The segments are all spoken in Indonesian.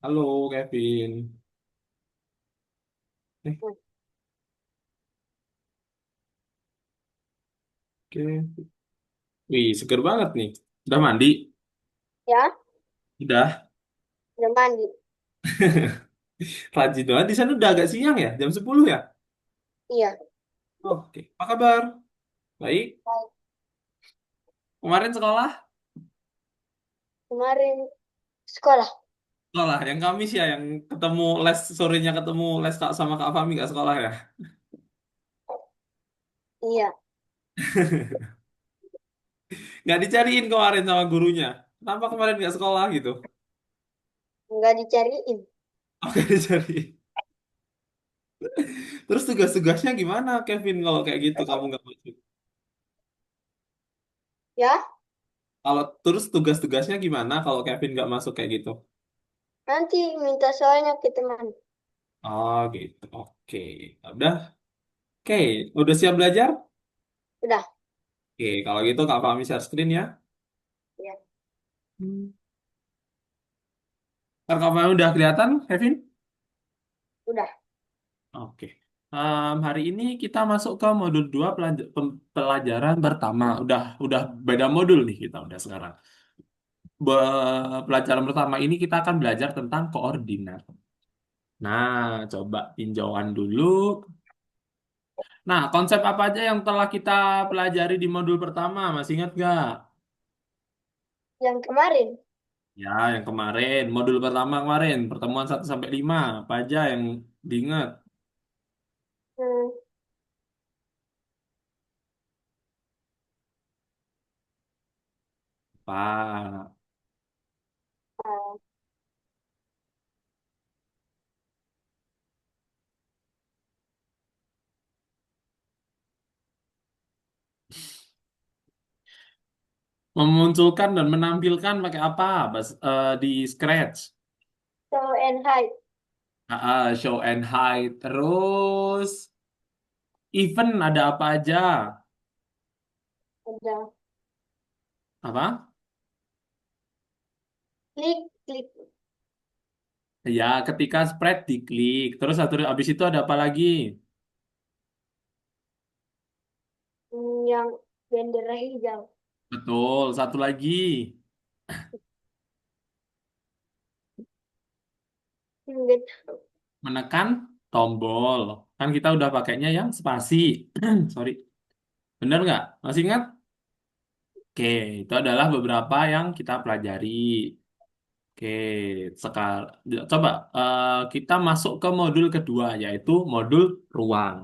Halo Kevin. Hmm. Oke. Wih, seger banget nih. Udah mandi? Ya, Udah. udah mandi. Rajin banget. Di sana udah agak siang ya? Jam 10 ya? Iya, Oke. Apa kabar? Baik. baik. Kemarin sekolah? Kemarin sekolah. Sekolah. Yang Kamis ya, yang ketemu les, sorenya ketemu les Kak sama Kak Fami gak sekolah ya? Iya, Nggak dicariin kemarin sama gurunya. Kenapa kemarin nggak sekolah gitu? nggak dicariin. Oke, dicariin. Terus tugas-tugasnya gimana, Kevin, kalau kayak gitu kamu nggak masuk? Ya, Kalau terus tugas-tugasnya gimana kalau Kevin nggak masuk kayak gitu? nanti minta soalnya ke teman. Oh gitu, oke. Udah, oke. Udah siap belajar? Udah, Oke, kalau gitu Kak Fahmi share screen ya. ya, Hmm. Ntar Kak Fahmi udah kelihatan, Kevin? udah. Oke. Hari ini kita masuk ke modul 2 pelajaran pertama. Udah beda modul nih kita udah sekarang. Pelajaran pertama ini kita akan belajar tentang koordinat. Nah, coba tinjauan dulu. Nah, konsep apa aja yang telah kita pelajari di modul pertama? Masih ingat nggak? Yang kemarin, Ya, yang kemarin, modul pertama kemarin, pertemuan 1 sampai 5 apa aja yang diingat? hmm, Pak, eh, memunculkan dan menampilkan pakai apa? Di Scratch. show and hide. Show and hide. Terus, event ada apa aja? Ada Apa? klik, klik. Ya, ketika spread diklik. Terus habis itu ada apa lagi? Yang bendera hijau. Betul, satu lagi. Gitu. Menekan tombol. Kan kita udah pakainya yang spasi. Sorry. Bener nggak? Masih ingat? Oke, itu adalah beberapa yang kita pelajari. Oke, sekarang coba kita masuk ke modul kedua, yaitu modul ruang.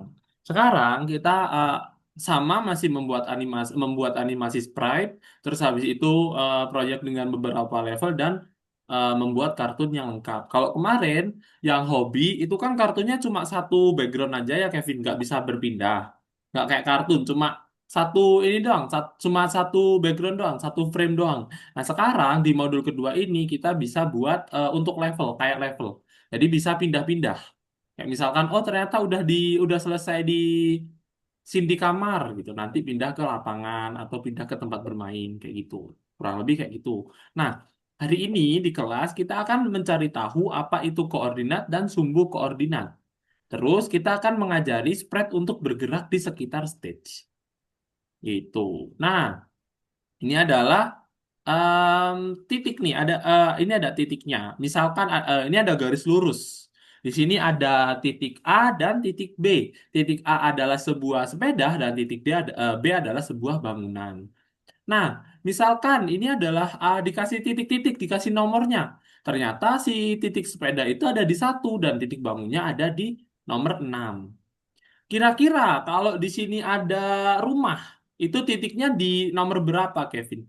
Sekarang kita sama masih membuat animasi sprite, terus habis itu proyek dengan beberapa level dan membuat kartun yang lengkap. Kalau kemarin yang hobi itu kan kartunya cuma satu background aja ya, Kevin, nggak bisa berpindah, nggak kayak kartun, cuma satu ini doang, cuma satu background doang, satu frame doang. Nah, sekarang di modul kedua ini kita bisa buat untuk level, kayak level. Jadi bisa pindah-pindah. Kayak misalkan, oh ternyata udah selesai di scene di kamar gitu. Nanti pindah ke lapangan atau pindah ke tempat bermain kayak gitu. Kurang lebih kayak gitu. Nah, hari ini di kelas kita akan mencari tahu apa itu koordinat dan sumbu koordinat. Terus kita akan mengajari spread untuk bergerak di sekitar stage. Gitu. Nah, ini adalah em, titik nih, ini ada titiknya. Misalkan ini ada garis lurus. Di sini ada titik A dan titik B. Titik A adalah sebuah sepeda dan titik B adalah sebuah bangunan. Nah, misalkan ini adalah dikasih titik-titik, dikasih nomornya. Ternyata si titik sepeda itu ada di 1 dan titik bangunnya ada di nomor 6. Kira-kira kalau di sini ada rumah, itu titiknya di nomor berapa, Kevin?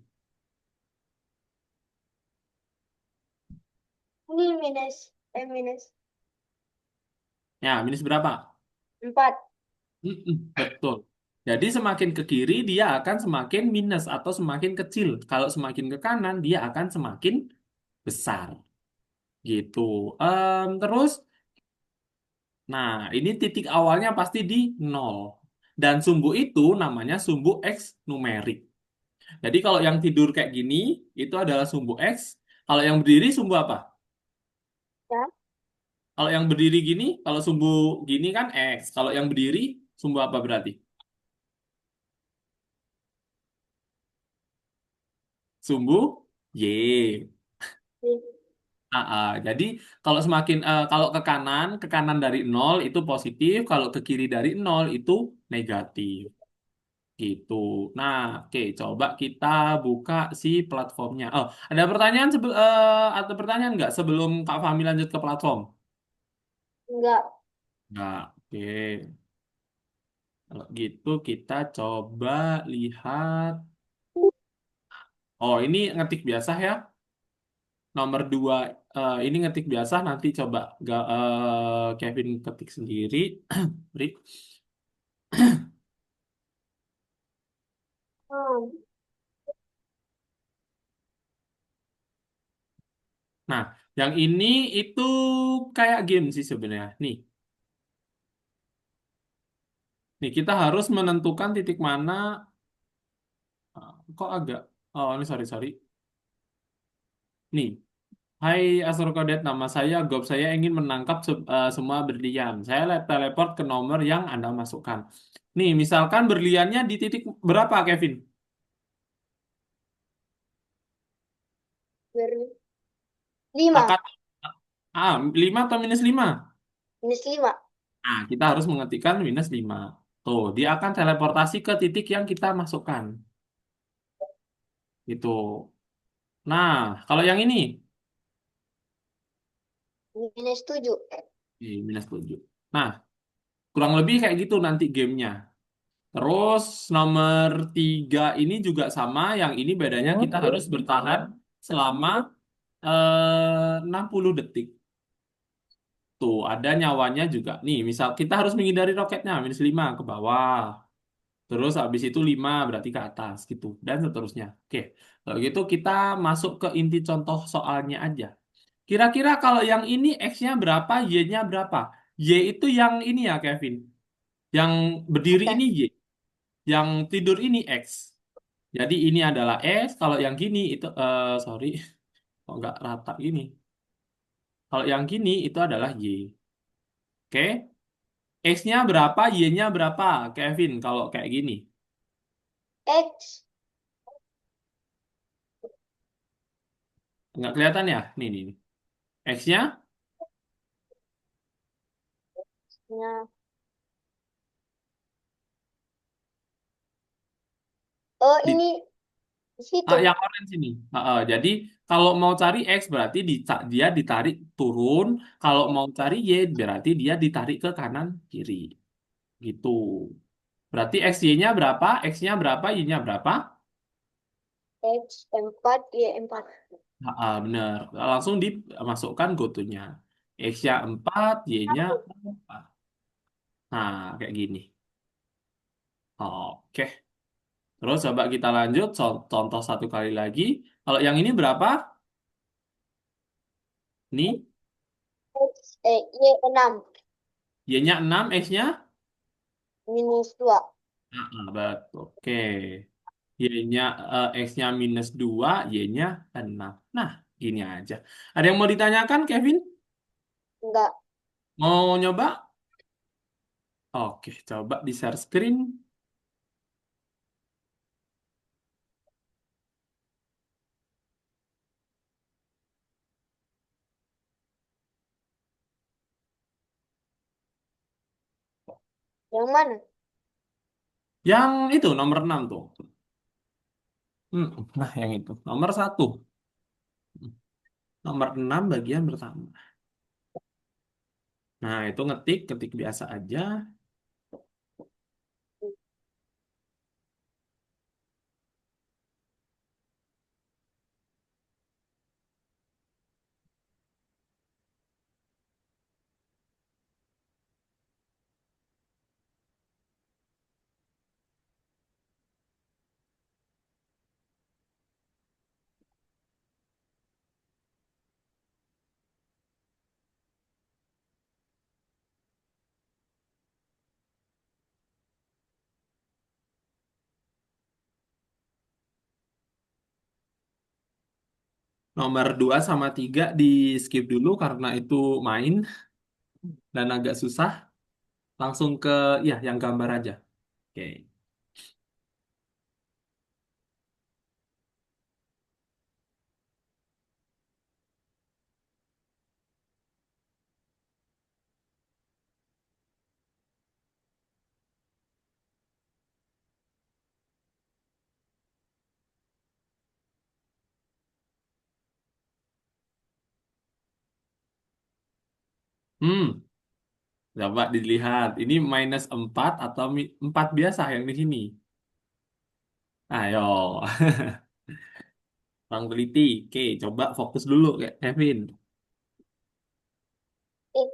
Ini minus Ya, minus berapa? 4. Betul. Jadi semakin ke kiri dia akan semakin minus atau semakin kecil. Kalau semakin ke kanan dia akan semakin besar. Gitu. Terus, nah ini titik awalnya pasti di nol. Dan sumbu itu namanya sumbu X numerik. Jadi kalau yang tidur kayak gini itu adalah sumbu X. Kalau yang berdiri sumbu apa? Ya. Kalau yang berdiri gini, kalau sumbu gini kan X. Kalau yang berdiri, sumbu apa berarti? Sumbu Y. Di- Jadi kalau kalau ke kanan dari nol itu positif, kalau ke kiri dari nol itu negatif. Gitu. Nah, oke, coba kita buka si platformnya. Oh, ada pertanyaan nggak sebelum Kak Fahmi lanjut ke platform? Enggak. Nggak. Oke. Kalau gitu kita coba lihat. Oh, ini ngetik biasa ya. Nomor dua, ini ngetik biasa. Nanti coba Kevin ketik sendiri. Rick. Hmm. Nah, yang ini itu kayak game sih sebenarnya. Nih kita harus menentukan titik mana. Kok agak. Oh, ini sorry sorry. Nih, Hai Astrokodet, nama saya Gob. Saya ingin menangkap semua berlian. Saya teleport ke nomor yang Anda masukkan. Nih, misalkan berliannya di titik berapa, Kevin? Berlima. Akan 5 atau minus 5? -5. Nah, kita harus mengetikkan minus 5. Tuh, dia akan teleportasi ke titik yang kita masukkan. Gitu. Nah, kalau yang ini, -7. minus 7. Nah, kurang lebih kayak gitu nanti gamenya. Terus nomor 3 ini juga sama, yang ini bedanya kita harus bertahan selama 60 detik. Tuh, ada nyawanya juga. Nih, misal kita harus menghindari roketnya, minus 5 ke bawah. Terus habis itu 5 berarti ke atas gitu. Dan seterusnya. Oke, kalau gitu kita masuk ke inti contoh soalnya aja. Kira-kira kalau yang ini X-nya berapa, Y-nya berapa? Y itu yang ini ya, Kevin. Yang berdiri Oke. ini Y. Yang tidur ini X. Jadi ini adalah X, kalau yang gini itu sorry, kok nggak rata gini. Kalau yang gini itu adalah Y. Oke? X-nya berapa, Y-nya berapa, Kevin? Kalau kayak gini. X. Nggak kelihatan ya? Nih. X-nya Nah. Oh, di ini di situ. yang orange ini. Jadi kalau mau cari X berarti dia ditarik turun. Kalau mau cari Y berarti dia ditarik ke kanan kiri. Gitu. Berarti XY-nya berapa? X-nya berapa? Y-nya berapa? X 4, Y 4. Bener. Langsung dimasukkan gotonya. X-nya 4, Y-nya 4. Nah, kayak gini. Oke. Terus coba kita lanjut. Contoh satu kali lagi. Kalau yang ini berapa? Nih, Y 6. Y-nya 6, X-nya? -2. Betul. Oke. Y-nya, X-nya minus 2, Y-nya 6. Nah, gini aja. Ada yang mau ditanyakan, Kevin? Enggak. Mau nyoba? Oke, coba di share screen. Yang mana? Yang itu, nomor 6 tuh. Nah, yang itu. Nomor 1. Nomor 6 bagian pertama. Nah, itu ketik biasa aja. Nomor 2 sama 3 di skip dulu karena itu main dan agak susah. Langsung ke ya yang gambar aja. Oke. Hmm, coba dilihat. Ini minus 4 atau 4 biasa yang di sini. Ayo, Bang teliti. Oke, coba fokus dulu kayak Kevin. Eh,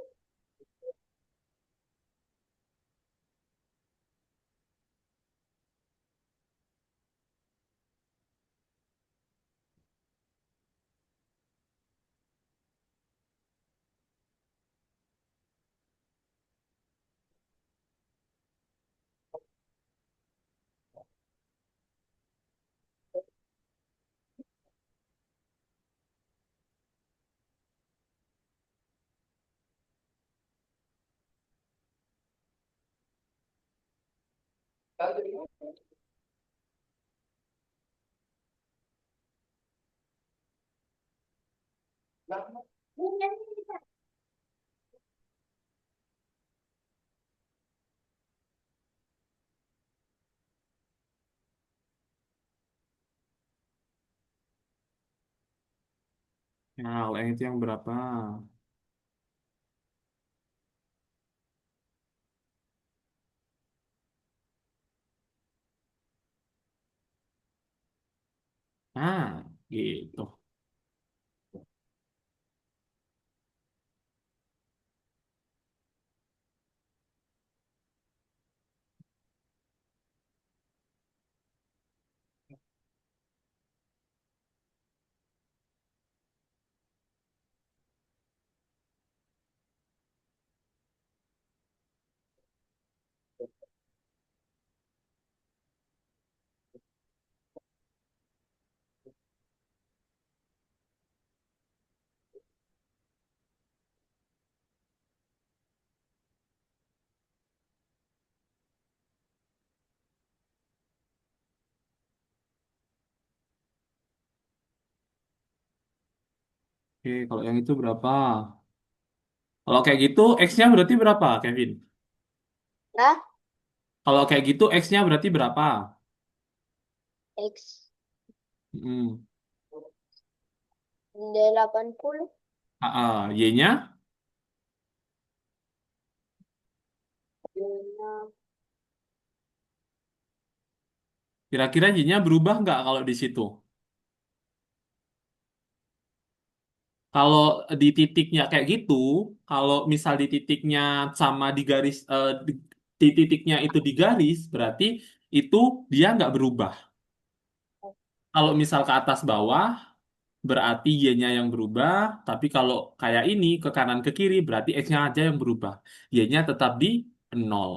Nah, kalau yang itu yang berapa? Nah, gitu. Oke, kalau yang itu berapa? Kalau kayak gitu, X-nya berarti berapa, Kevin? Nah, Kalau kayak gitu, X-nya berarti berapa? X Hmm. 80. Y-nya? Nah, Kira-kira Y-nya berubah nggak kalau di situ? Kalau di titiknya kayak gitu, kalau misal di titiknya sama di garis, di titiknya itu di garis, berarti itu dia nggak berubah. Kalau misal ke atas bawah, berarti Y-nya yang berubah, tapi kalau kayak ini, ke kanan ke kiri, berarti X-nya aja yang berubah. Y-nya tetap di nol.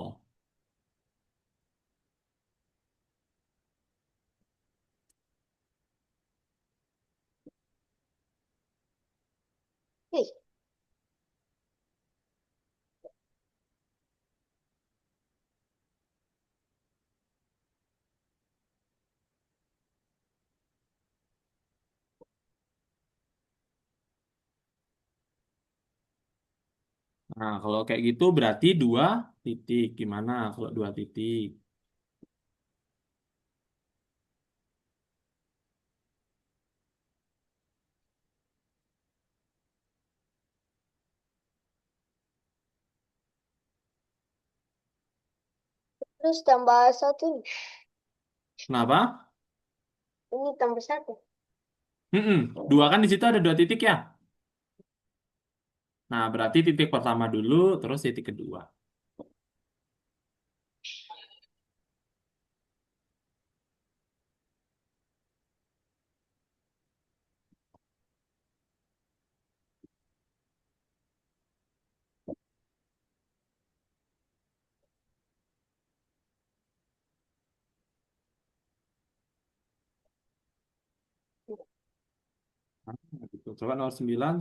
ih, Nah, kalau kayak gitu berarti dua titik. Gimana kalau dua titik? terus tambah satu nih. Kenapa? Ini tambah satu. Mm-mm. Dua kan di situ ada dua titik ya? Nah, berarti titik pertama dulu, terus titik kedua. Nah, gitu. Coba nomor 9.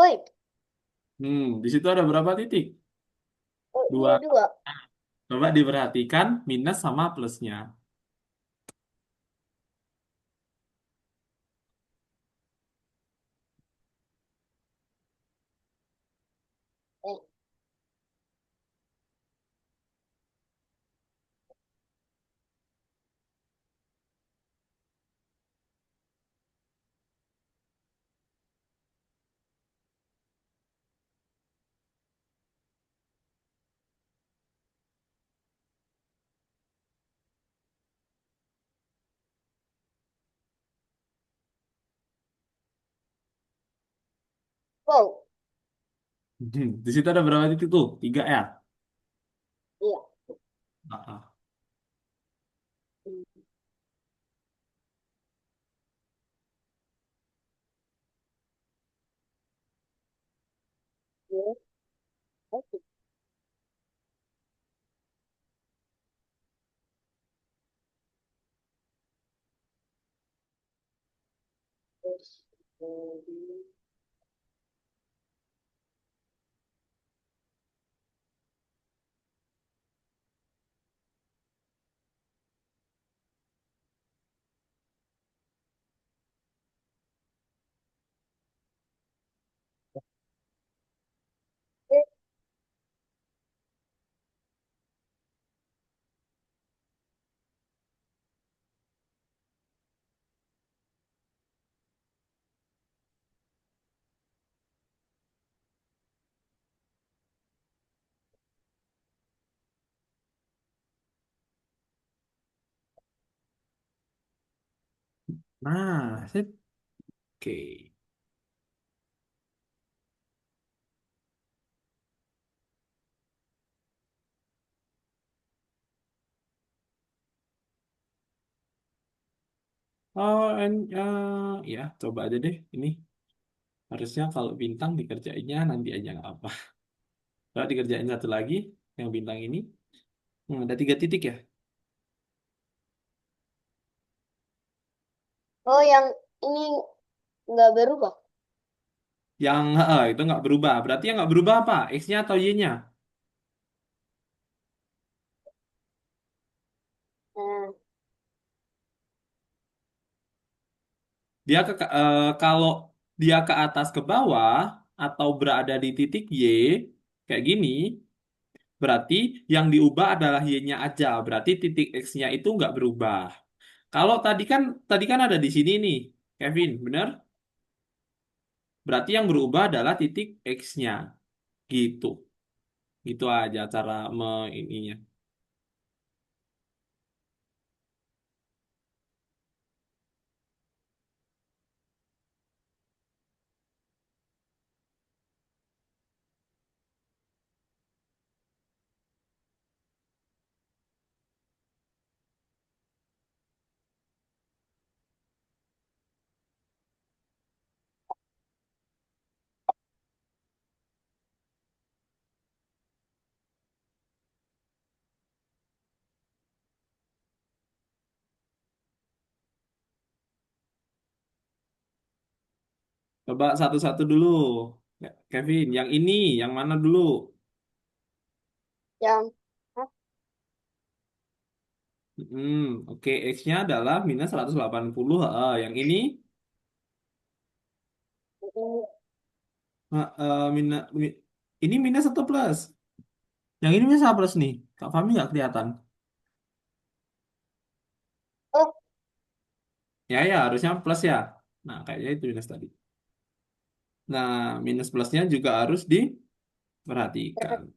Woi, Di situ ada berapa titik? oh iya Dua. dua. Coba diperhatikan minus sama plusnya. Eh, wow, Di situ ada berapa titik tuh? Tiga ya? iya. Ah, ah. Hmm, iya. Oke. Terus, Nah, sip. Oke. Oh, ya, coba aja deh. Ini harusnya kalau bintang dikerjainnya nanti aja nggak apa. Kalau dikerjain satu lagi, yang bintang ini, ada tiga titik ya. oh yang ini nggak berubah. Yang itu nggak berubah. Berarti yang nggak berubah apa? X-nya atau Y-nya? Nah, Kalau dia ke atas ke bawah atau berada di titik Y kayak gini, berarti yang diubah adalah Y-nya aja. Berarti titik X-nya itu nggak berubah. Kalau tadi kan ada di sini nih, Kevin, benar? Berarti yang berubah adalah titik X-nya. Gitu. Gitu aja cara ininya. Coba satu-satu dulu. Ya, Kevin, yang ini, yang mana dulu? yang hah? Oke, X-nya adalah minus 180. Yang ini, Ini. ini minus atau plus? Yang ini minus apa plus nih? Kak Fahmi nggak kelihatan. Oh, Ya, ya, harusnya plus ya. Nah, kayaknya itu minus tadi. Nah, minus plusnya juga harus diperhatikan.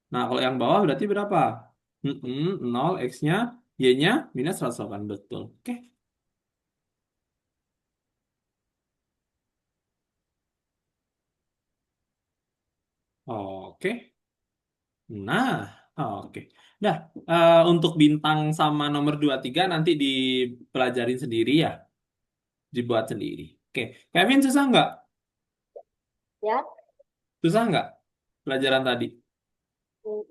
Nah, kalau yang bawah berarti berapa? 0, X-nya, Y-nya minus 108. Betul. Oke. Oke. Nah, oke. Nah, untuk bintang sama nomor 2 3 nanti dipelajarin sendiri ya. Dibuat sendiri. Oke. Kevin, susah nggak? Ya. Susah nggak pelajaran tadi? Hmm,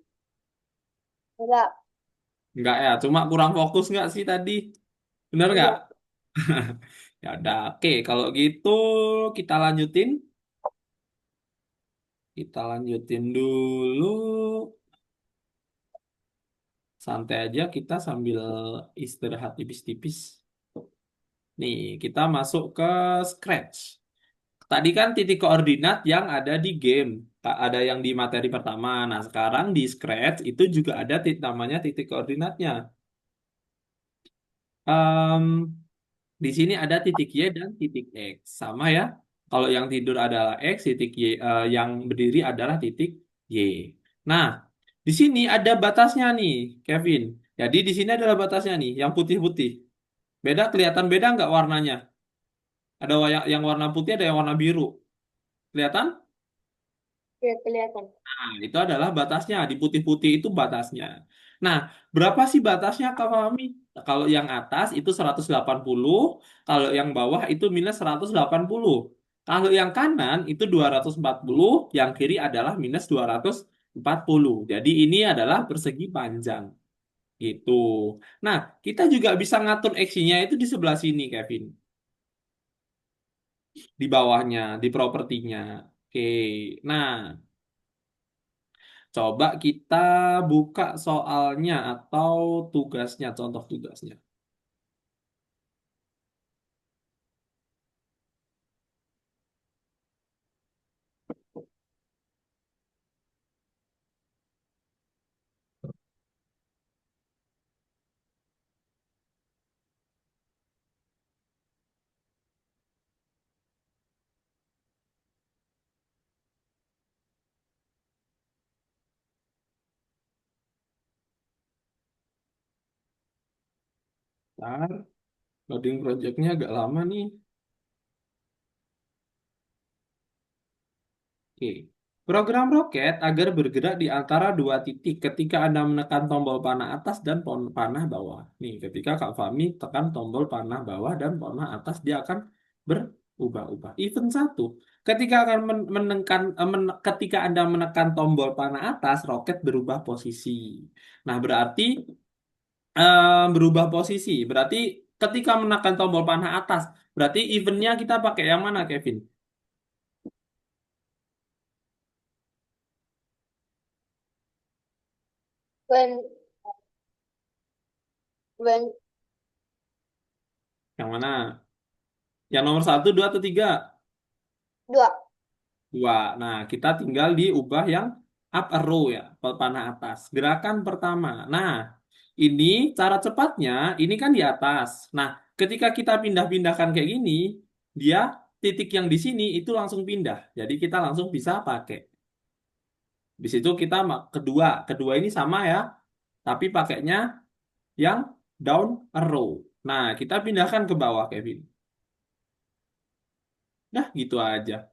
enggak. Nggak ya, cuma kurang fokus nggak sih tadi? Bener nggak? Iya. Ya udah, oke. Kalau gitu kita lanjutin. Kita lanjutin dulu. Santai aja kita sambil istirahat tipis-tipis. Nih, kita masuk ke Scratch. Tadi kan titik koordinat yang ada di game. Ada yang di materi pertama. Nah, sekarang di Scratch itu juga ada namanya titik koordinatnya. Em, di sini ada titik Y dan titik X. Sama ya. Kalau yang tidur adalah X, titik Y, yang berdiri adalah titik Y. Nah, di sini ada batasnya nih, Kevin. Jadi di sini adalah batasnya nih, yang putih-putih. Beda, kelihatan beda nggak warnanya? Ada yang warna putih, ada yang warna biru. Kelihatan? Ya, kelihatan. Nah, itu adalah batasnya. Di putih-putih itu batasnya. Nah, berapa sih batasnya, Kak Fahmi? Kalau yang atas itu 180, kalau yang bawah itu minus 180. Kalau yang kanan itu 240, yang kiri adalah minus 240. Jadi ini adalah persegi panjang. Gitu. Nah, kita juga bisa ngatur X-nya itu di sebelah sini, Kevin. Di bawahnya, di propertinya. Oke. Nah, coba kita buka soalnya atau tugasnya, contoh tugasnya. Ntar, loading projectnya agak lama nih. Oke. Program roket agar bergerak di antara dua titik ketika Anda menekan tombol panah atas dan panah bawah. Nih, ketika Kak Fahmi tekan tombol panah bawah dan panah atas, dia akan berubah-ubah. Event satu, ketika akan menekan, ketika Anda menekan tombol panah atas, roket berubah posisi. Nah, berarti berubah posisi. Berarti ketika menekan tombol panah atas, berarti eventnya kita pakai yang mana, Kevin? When, when, Yang mana? Yang nomor satu, dua, atau tiga? dua. Dua. Nah, kita tinggal diubah yang up arrow ya, panah atas. Gerakan pertama. Nah, ini cara cepatnya, ini kan di atas. Nah, ketika kita pindah-pindahkan kayak gini, dia titik yang di sini itu langsung pindah. Jadi kita langsung bisa pakai. Di situ kita kedua, kedua ini sama ya, tapi pakainya yang down arrow. Nah, kita pindahkan ke bawah, Kevin. Nah, gitu aja.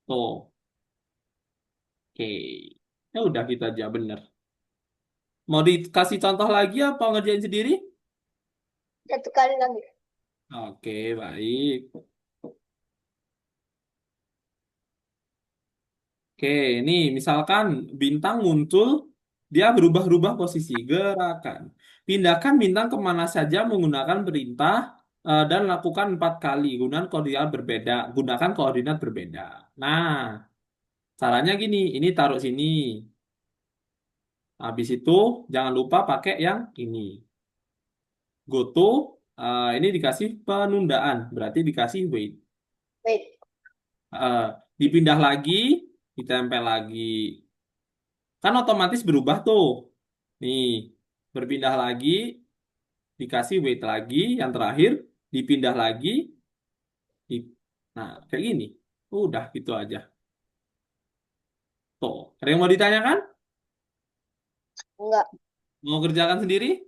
Tuh, oke. Ya udah gitu aja, bener. Mau dikasih contoh lagi apa ngerjain sendiri? Satu kali lagi. Oke, baik. Oke, ini misalkan bintang muncul, dia berubah-ubah posisi gerakan. Pindahkan bintang kemana saja menggunakan perintah dan lakukan 4 kali. Gunakan koordinat berbeda. Gunakan koordinat berbeda. Nah, caranya gini, ini taruh sini. Habis itu jangan lupa pakai yang ini. Goto, ini dikasih penundaan, berarti dikasih wait. Wait. Eh, dipindah lagi, ditempel lagi. Kan otomatis berubah tuh. Nih, berpindah lagi, dikasih wait lagi, yang terakhir dipindah lagi. di- Nah, kayak gini. Udah gitu aja. Tuh, ada yang mau ditanyakan? Enggak. Mau kerjakan sendiri?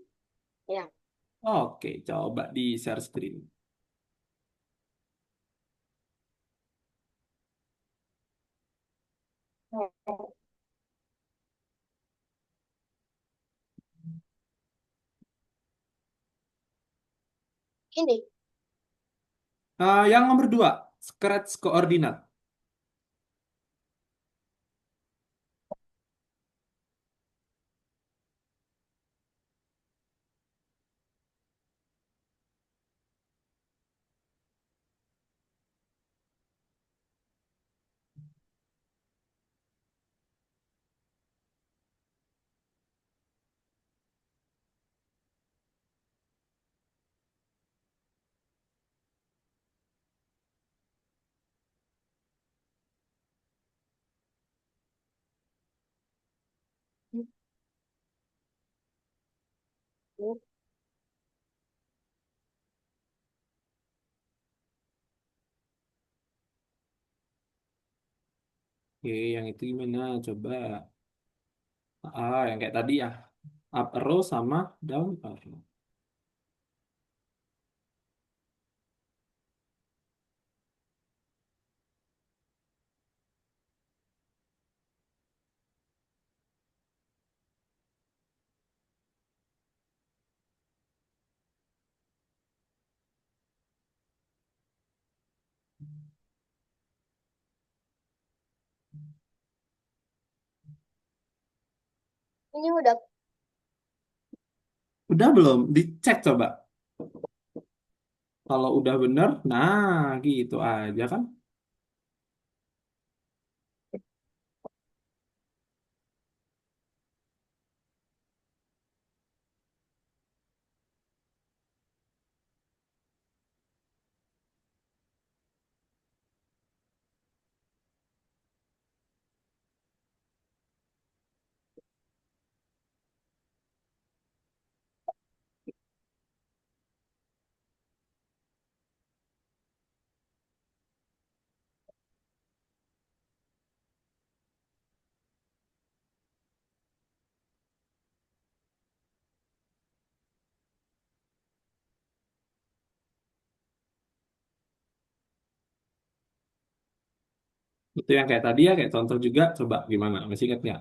Ya. Oke, coba di share screen. Ini. Yang nomor dua, scratch koordinat. Oke, yang itu gimana? Coba. Yang kayak tadi ya. Up arrow sama down arrow. Ini udah. Udah belum? Dicek coba. Kalau udah bener, nah gitu aja kan. Itu yang kayak tadi ya, kayak contoh juga. Coba gimana? Masih ingat nggak?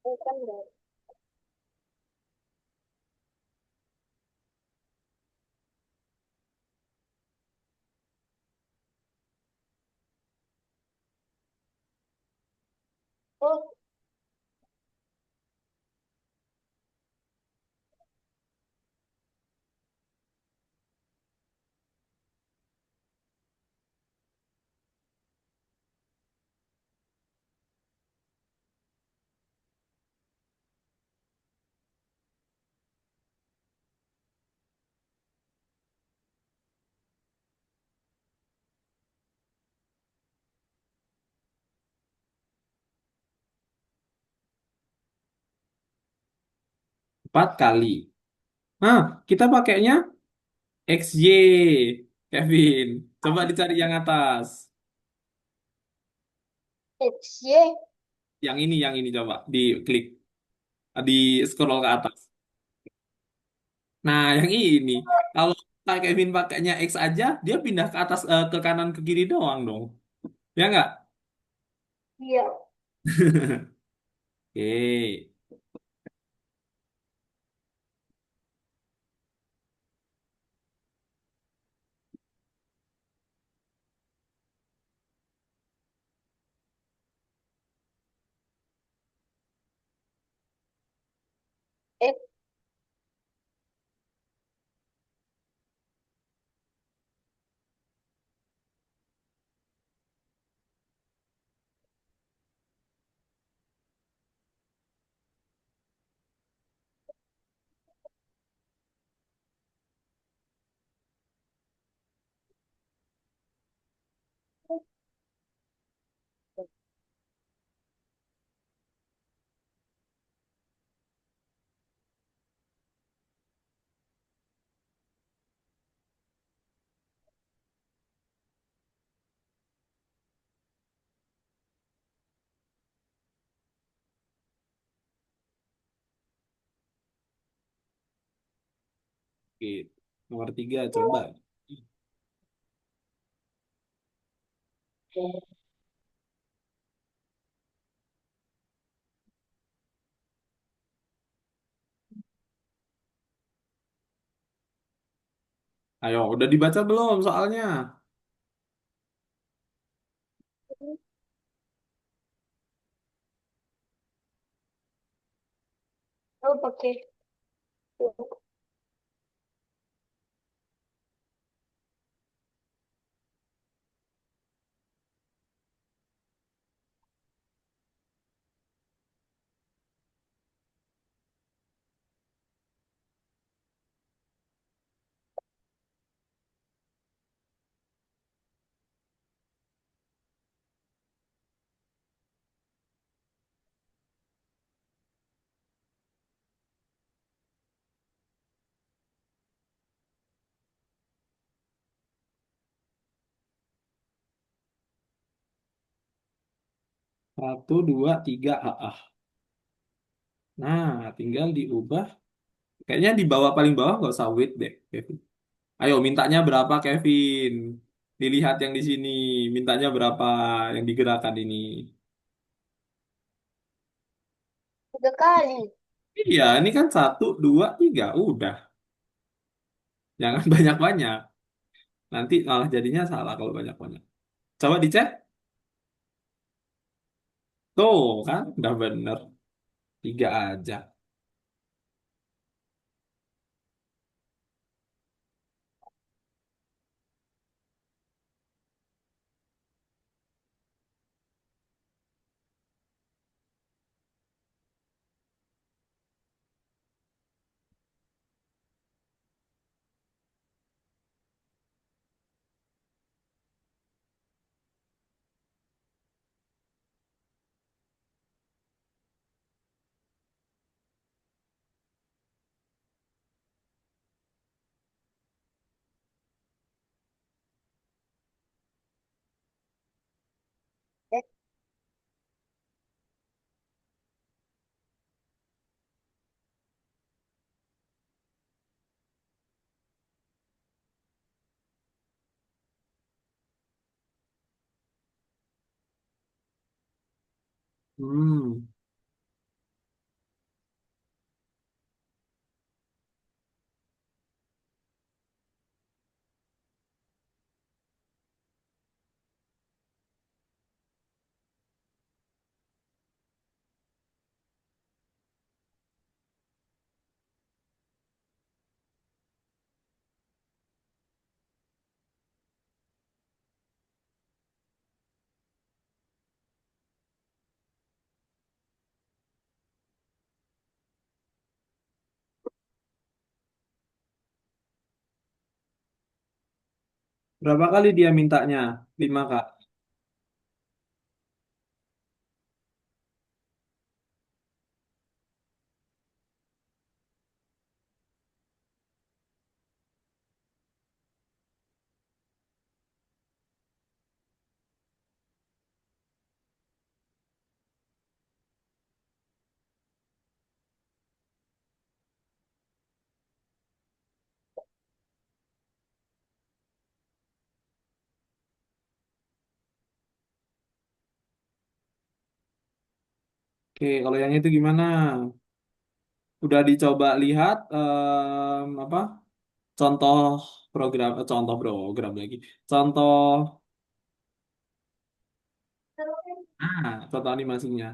Ini kan udah. Oh, Empat kali. Nah, kita pakainya XY, Kevin. Coba dicari yang atas. XY. Yang ini coba diklik, di scroll ke atas. Nah, yang ini. Kalau Kak Kevin pakainya X aja, dia pindah ke atas, ke kanan ke kiri doang dong. Ya nggak? Iya. Oke. X. Gitu. Nomor tiga, coba. Ayo, udah dibaca belum soalnya? Oh, pakai. 1, 2, 3, ah. Nah, tinggal diubah. Kayaknya di bawah paling bawah nggak usah wait deh, Kevin. Ayo, mintanya berapa, Kevin? Dilihat yang di sini. Mintanya berapa yang digerakkan ini? 3 kali. Iya, ini kan 1, 2, 3. Udah. Jangan banyak-banyak. Nanti malah jadinya salah kalau banyak-banyak. Coba dicek. Tuh, kan? Udah bener. 3 aja. Eh, Hmm. Berapa kali dia mintanya? 5, Kak. Oke, kalau yang itu gimana? Udah dicoba lihat apa? Contoh contoh program lagi. Contoh contoh animasinya.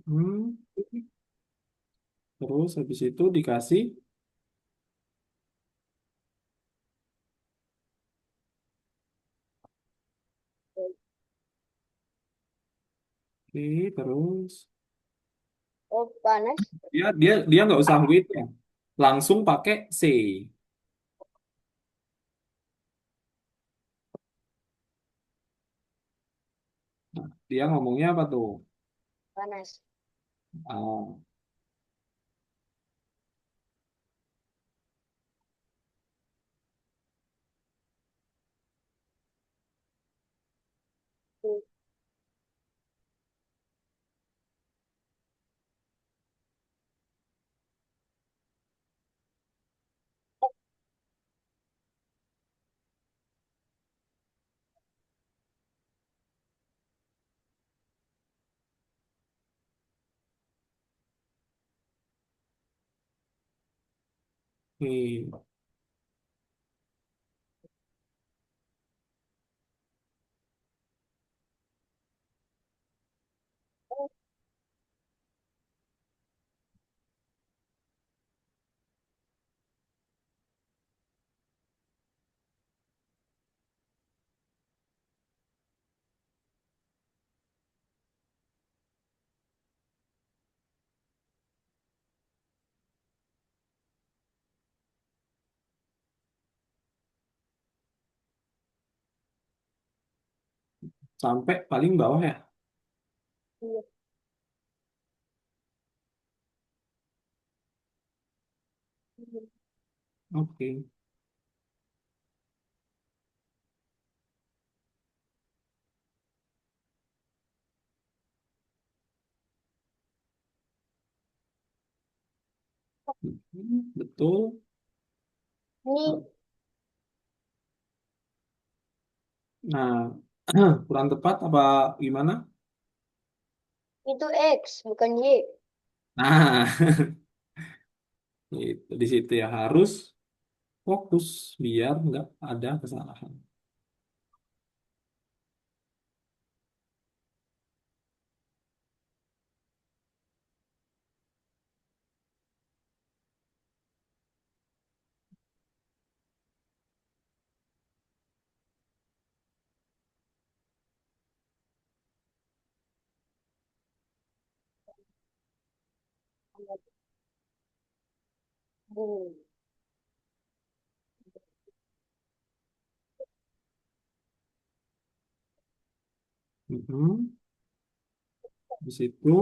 Hmm. Terus habis itu dikasih, oke, terus oh, panas. dia nggak usah wait ya. Langsung pakai C. Dia ngomongnya apa tuh? panas. Ah, nih. Sampai paling bawah ya. Iya. Oke. Betul. Ini Nah, kurang tepat apa gimana? itu X, bukan Y. Nah, itu di situ ya harus fokus biar nggak ada kesalahan. Hmm. Di situ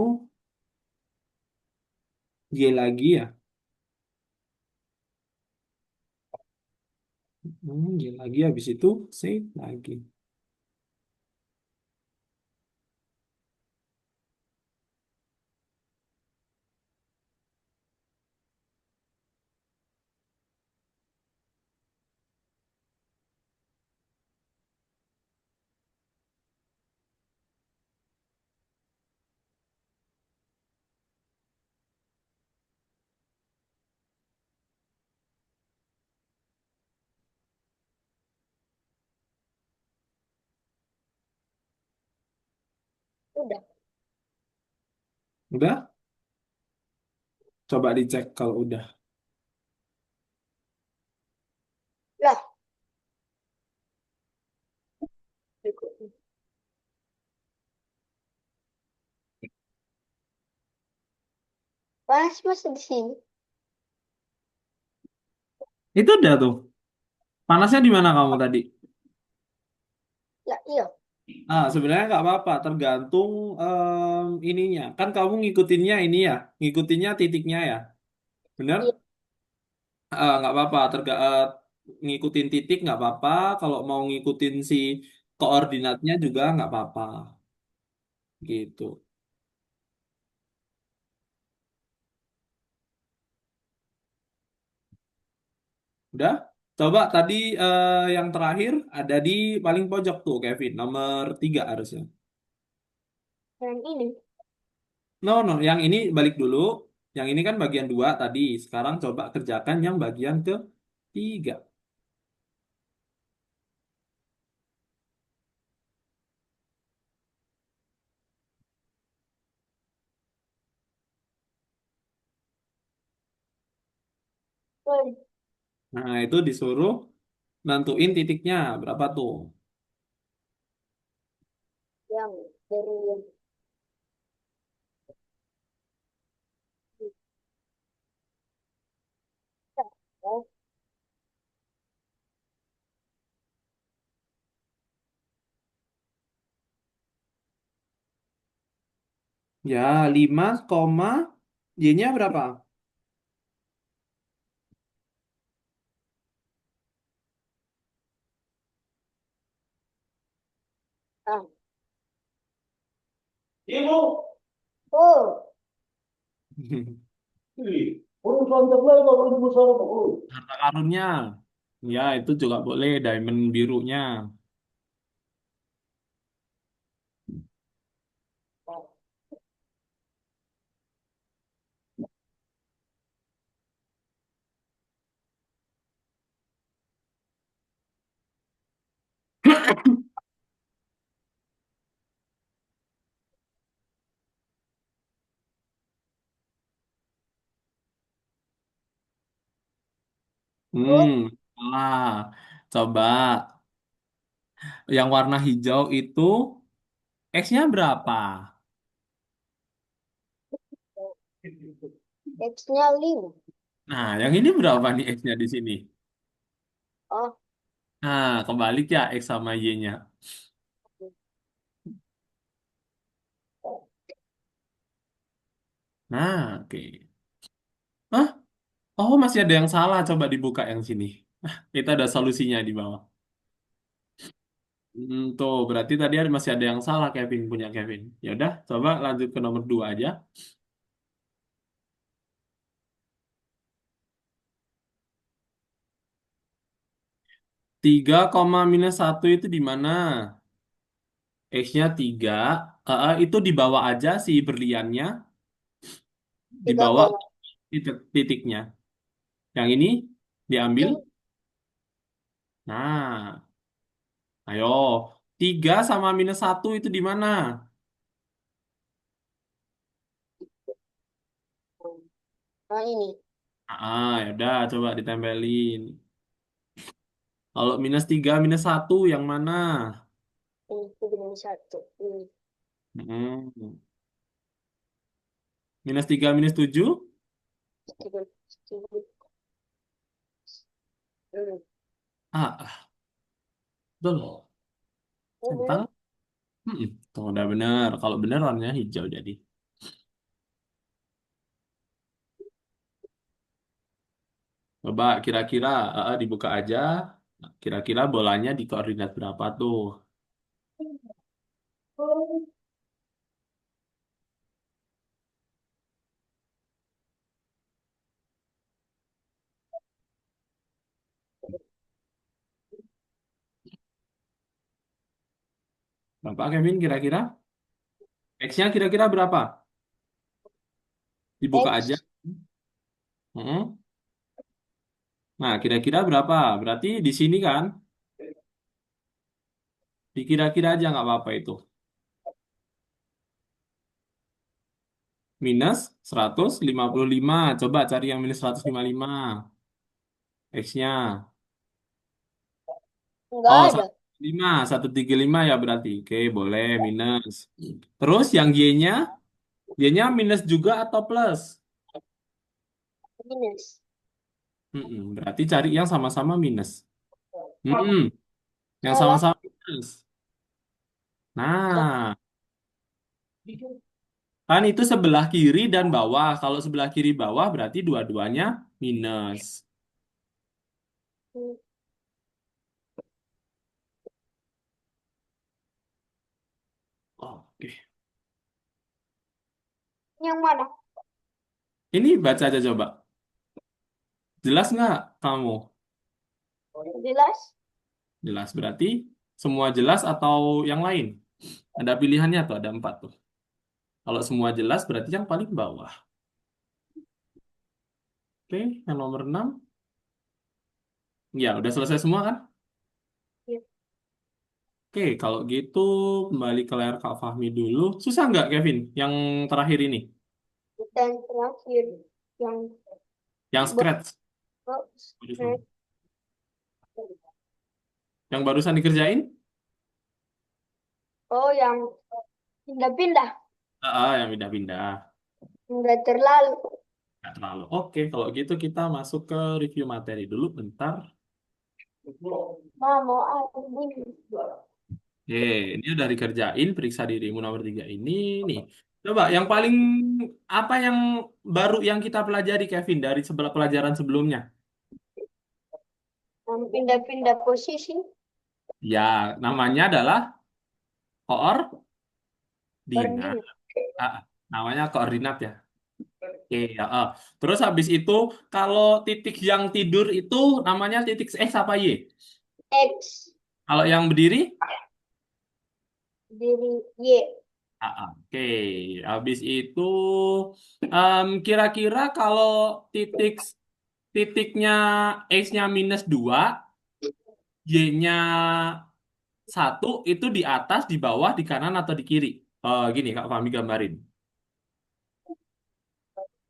Y lagi ya. Y lagi habis itu C lagi. Udah. Udah? Coba dicek kalau udah. Lah, berikutnya. Panas masih di sini. Itu udah tuh. Panasnya di mana kamu tadi? Lah, iya. Ah, sebenarnya nggak apa-apa, tergantung ininya. Kan kamu ngikutinnya ini ya, ngikutinnya titiknya ya, bener? Iya. Nggak apa-apa, ngikutin titik nggak apa-apa. Kalau mau ngikutin si koordinatnya juga nggak apa-apa, gitu. Udah? Coba tadi yang terakhir ada di paling pojok tuh, Kevin, nomor 3 harusnya. Yang ini. No, no, yang ini balik dulu. Yang ini kan bagian 2 tadi. Sekarang coba kerjakan yang bagian ke-3. Oh, Nah, itu disuruh nentuin titiknya berapa tuh. yang dari yang kita. Oh, Ya, 5, Y-nya berapa? Ah. Ibu. Oh. Harta karunnya. Ya, itu juga boleh diamond birunya. Oh. Ah, coba yang warna hijau itu X-nya berapa? X-nya 5. Nah, yang ini berapa nih X-nya di sini? Oh. Nah, kebalik ya X sama Y-nya. Nah, oke. Hah? Oh, masih ada yang salah. Coba dibuka yang sini. Itu ada solusinya di bawah. Tuh, berarti tadi masih ada yang salah Kevin punya Kevin. Ya udah, coba lanjut ke nomor 2 aja. 3, -1 itu di mana? X-nya 3. Itu di bawah aja si berliannya. Di tiga bawah koma titiknya. Yang ini diambil. ini Nah, ayo. 3 sama -1 itu di mana? Nah, ini. Ya udah, coba ditempelin. Kalau -3, -1 yang mana? Ini begini satu. Ini. Hmm. -3, -7? Tiga. Tiga. Hmm. Ah, betul. Oh, Centang. bener. Tuh, udah bener. Kalau bener warnanya hijau jadi. Coba kira-kira dibuka aja. Kira-kira bolanya di koordinat berapa tuh? Oh. Berapa Kevin kira-kira? X-nya kira-kira berapa? Dibuka aja. X. Mm-mm. Nah, kira-kira berapa? Berarti di sini kan? Dikira-kira aja nggak apa-apa itu. -155. Coba cari yang -155. X-nya. Enggak Oh, ada. 135 ya berarti. Oke, boleh minus. Terus yang Y-nya? Y-nya minus juga atau plus? Minus. Berarti cari yang sama-sama minus. Mm-mm, yang Salah. sama-sama minus. Nah, kan itu sebelah kiri dan bawah. Kalau sebelah kiri bawah berarti dua-duanya minus. Hmm. Oke. Yang mana? Ini baca aja coba. Jelas nggak kamu? Jelas. Jelas berarti semua jelas atau yang lain? Ada pilihannya tuh, ada 4 tuh. Kalau semua jelas berarti yang paling bawah. Oke, yang nomor 6. Ya, udah selesai semua kan? Ya. Oke, kalau gitu kembali ke layar Kak Fahmi dulu. Susah nggak, Kevin? Yang terakhir ini, Dan terakhir yang yang scratch. box. Barusan. Yang barusan dikerjain? Oh, yang pindah-pindah. Yang pindah-pindah. Enggak terlalu. Nggak terlalu. Oke, kalau gitu kita masuk ke review materi dulu bentar. Mau ada ini. Oke, ini udah dikerjain periksa dirimu nomor 3 ini nih. Coba yang paling apa yang baru yang kita pelajari Kevin dari sebelah pelajaran sebelumnya? Yang pindah-pindah posisi Ya, namanya adalah koordinat. koordinat. Ah, namanya koordinat ya. Oke, ya. Terus habis itu kalau titik yang tidur itu namanya titik X apa Y? X Kalau yang berdiri? diri Y. Oke, habis itu kira-kira kalau titik titiknya X-nya -2, Y-nya 1 itu di atas, di bawah, di kanan atau di kiri? Gini Kak Fahmi gambarin.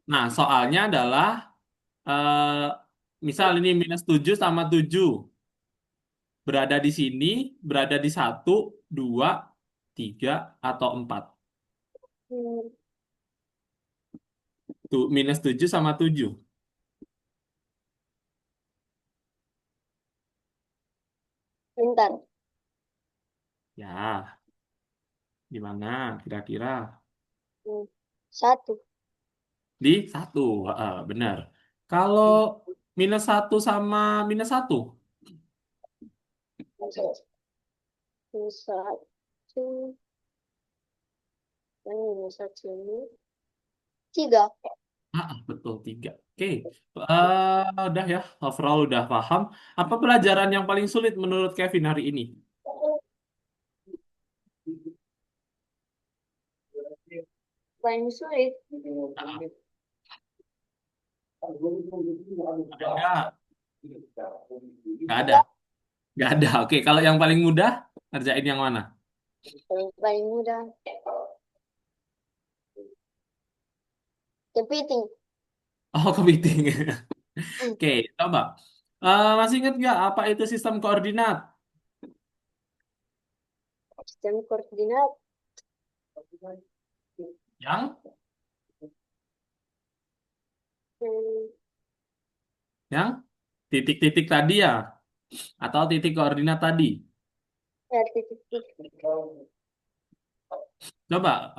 Nah, soalnya adalah eh, misal ini -7 sama 7 berada di sini, berada di 1, 2, 3 atau 4. Hmm, Tuh, -7 sama 7. bentar. Ya, di mana kira-kira? Hmm, satu. Di 1, benar. Kalau -1 sama -1, Satu. Ini satu ini. Tiga. betul 3. Oke, udah ya, overall udah paham. Apa pelajaran yang paling sulit menurut Kevin hari ini? Paling sulit. Ah, ada nggak? Nggak ada. Enggak. Nggak ada. Oke, kalau yang paling mudah, ngerjain yang mana? Paling mudah. Kepiting. Oh, kepiting. Hmm, Oke, coba. Masih ingat nggak apa itu sistem koordinat? sistem koordinat. Yang, Hmm, yang titik-titik tadi ya, atau titik koordinat tadi? ya, titik-titik. Coba,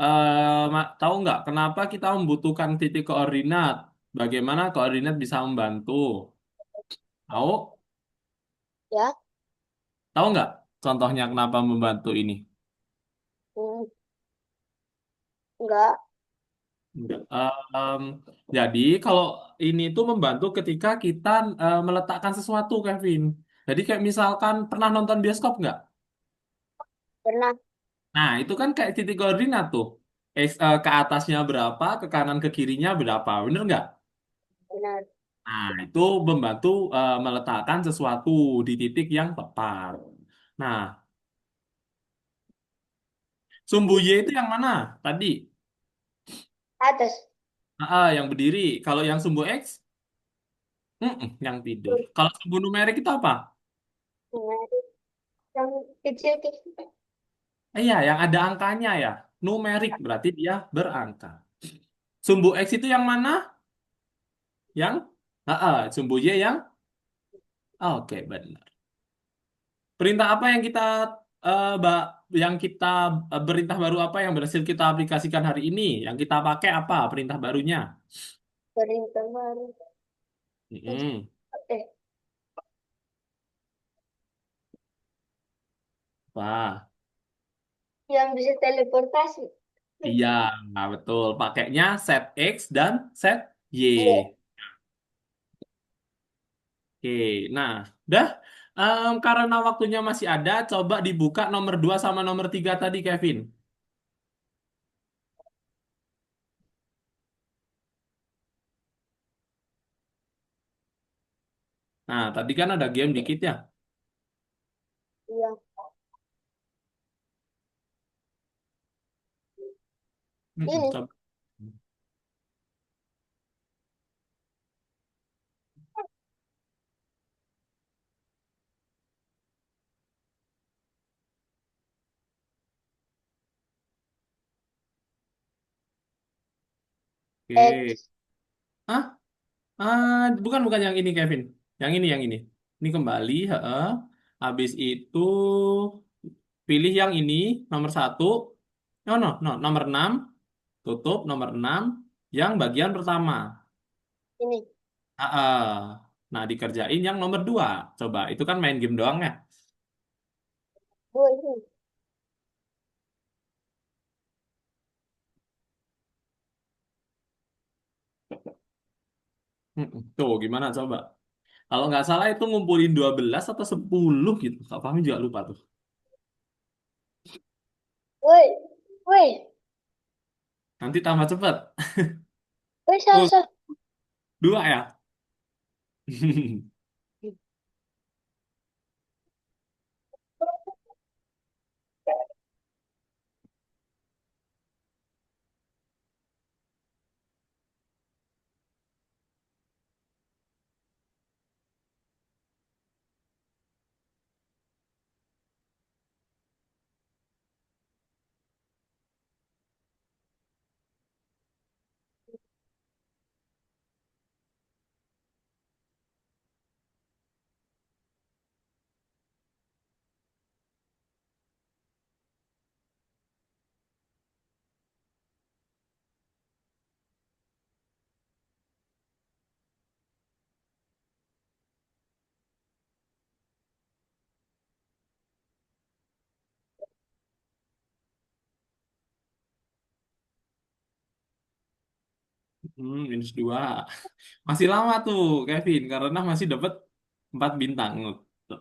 tahu nggak kenapa kita membutuhkan titik koordinat? Bagaimana koordinat bisa membantu? Tahu? Ya. Tahu nggak contohnya kenapa membantu ini? Hmm, enggak. Enggak. Jadi kalau ini tuh membantu ketika kita meletakkan sesuatu, Kevin. Jadi kayak misalkan pernah nonton bioskop nggak? Pernah. Nah, itu kan kayak titik koordinat tuh. Ke atasnya berapa, ke kanan ke kirinya berapa, bener nggak? Benar. Nah, itu membantu meletakkan sesuatu di titik yang tepat. Nah, sumbu Y itu yang mana? Tadi, Atas. yang berdiri. Kalau yang sumbu X, yang tidur. Kalau sumbu numerik itu apa? Benar. Yang kecil-kecil. Iya, yang ada angkanya ya. Numerik berarti dia berangka. Sumbu X itu yang mana? Yang? Sumbu Y yang? Oke, benar. Perintah apa yang kita yang kita perintah baru apa yang berhasil kita aplikasikan hari ini? Yang kita pakai apa perintah barunya? Perintah baru. Mm-mm. Eh, Wah, yang bisa teleportasi. iya, nah, betul. Pakainya set X dan set Y. Iya. Oke, nah, udah. Karena waktunya masih ada, coba dibuka nomor 2 sama nomor 3 tadi, Kevin. Nah, tadi kan ada game dikit ya. Iya. Ini. Coba. Oke. X. Ah, bukan bukan yang ini, Kevin. Yang ini, yang ini. Ini kembali, heeh. Habis itu pilih yang ini, nomor 1. No, no, no, nomor 6. Tutup nomor 6 yang bagian pertama. Ini. Ah, ah. Nah, dikerjain yang nomor 2. Coba, itu kan main game doang ya. Dua ini. Tuh, gimana coba? Kalau nggak salah itu ngumpulin 12 atau 10 gitu. Kak Fahmi juga lupa tuh. Woi. Woi. Nanti tambah cepet. Woi, Oh, salah. 2 ya? Minus 2. Masih lama tuh, Kevin. Karena masih dapat 4 bintang.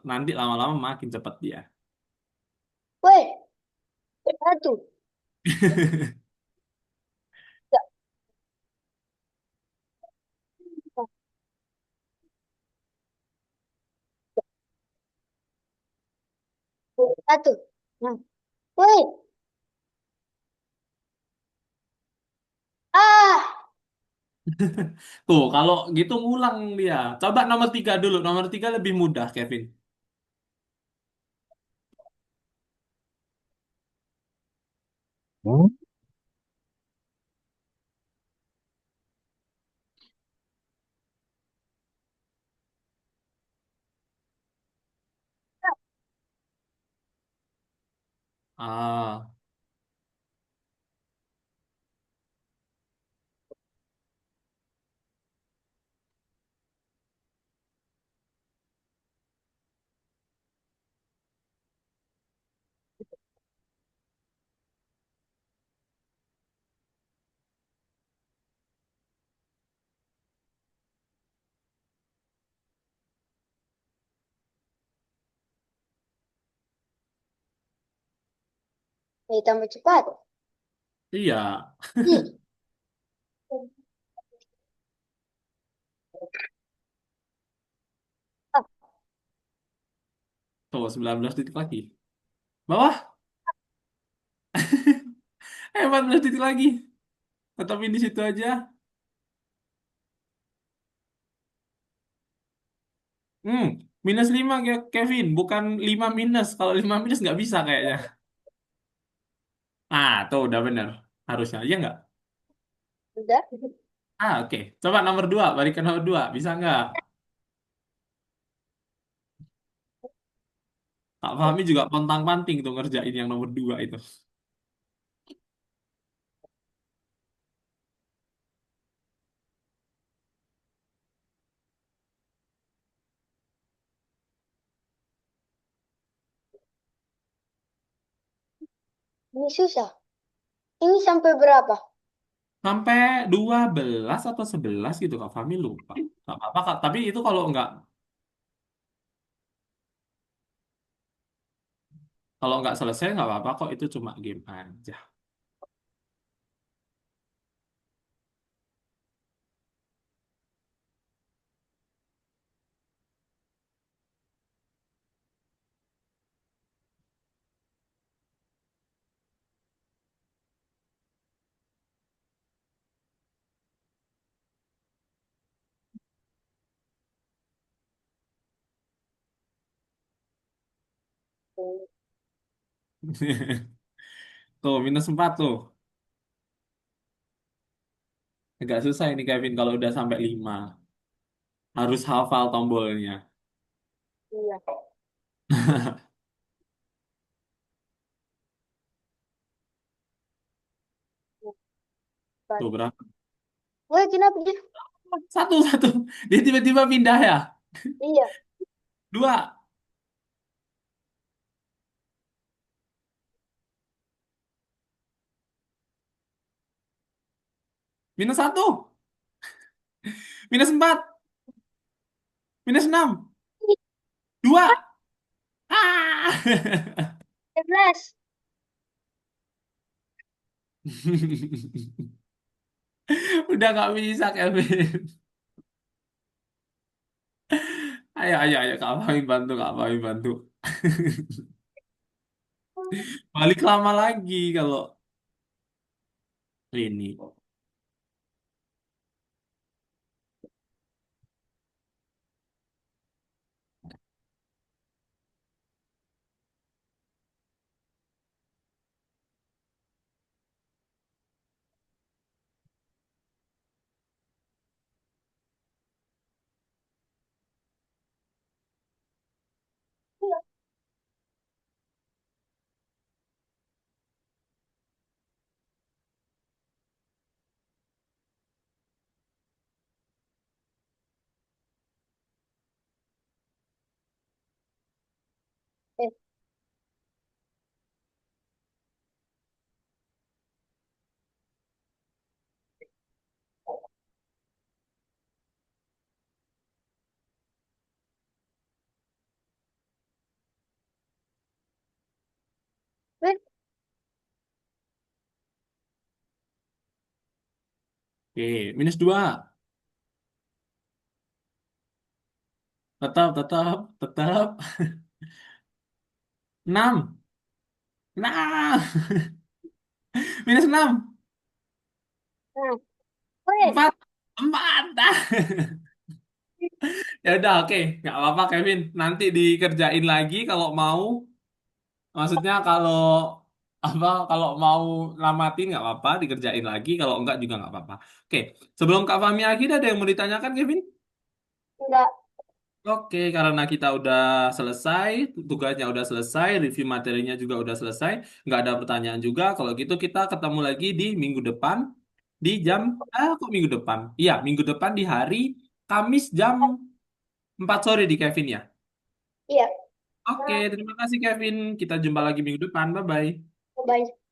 Nanti lama-lama makin cepet dia. Woi. Satu. Enggak. Satu. Nah. Woi. Ah. Tuh, kalau gitu ngulang dia. Coba nomor 3 dulu. Nomor 3 lebih mudah, Kevin. Hmm? Ah, Tambah cepat. iya. Hmm. Ah. Tuh, 19 detik lagi. Bawah. 14 detik lagi. Tetapin di situ aja. Hmm, minus 5 Kevin. Bukan 5 minus. Kalau 5 minus nggak bisa kayaknya. Ah, tuh udah bener. Harusnya. Iya nggak? Udah. Ah, oke. Coba nomor 2. Balik ke nomor 2. Bisa nggak? Kak Fahmi juga pontang-panting tuh ngerjain yang nomor 2 itu. Ini susah. Ini sampai berapa? Sampai 12 atau 11 gitu Kak Fahmi lupa. Nggak apa-apa Kak. Tapi itu kalau nggak selesai nggak apa-apa kok. Itu cuma game aja. Tuh, minus 4 tuh. Agak susah ini Kevin kalau udah sampai 5. Harus hafal tombolnya. Iya. Tuh berapa? Wah, kenapa dia? Satu, satu. Dia tiba-tiba pindah ya. Iya. Dua. Minus satu. Minus empat. Minus enam. Dua. Ah. 11. Udah nggak bisa, Kevin. Ayo, ayo, ayo. Kak Fahmi bantu, Kak Fahmi bantu. Balik lama lagi kalau ini. Eh, eh, Oke, minus dua. Tetap, tetap, tetap. Enam. Enam. Minus enam. Nah, weh. Empat. Empat. Ya udah, oke. Nggak apa-apa, Kevin. Nanti dikerjain lagi kalau mau. Maksudnya kalau apa kalau mau lamatin nggak apa-apa dikerjain lagi kalau enggak juga nggak apa-apa. Oke, sebelum Kak Fahmi akhir ada yang mau ditanyakan, Kevin? Enggak. Oke, karena kita udah selesai, tugasnya udah selesai, review materinya juga udah selesai, nggak ada pertanyaan juga. Kalau gitu kita ketemu lagi di minggu depan di jam kok minggu depan? Iya, minggu depan di hari Kamis jam 4 sore di Kevin ya. Iya. Oke, terima kasih Kevin. Kita jumpa lagi minggu depan. Bye-bye. Bye.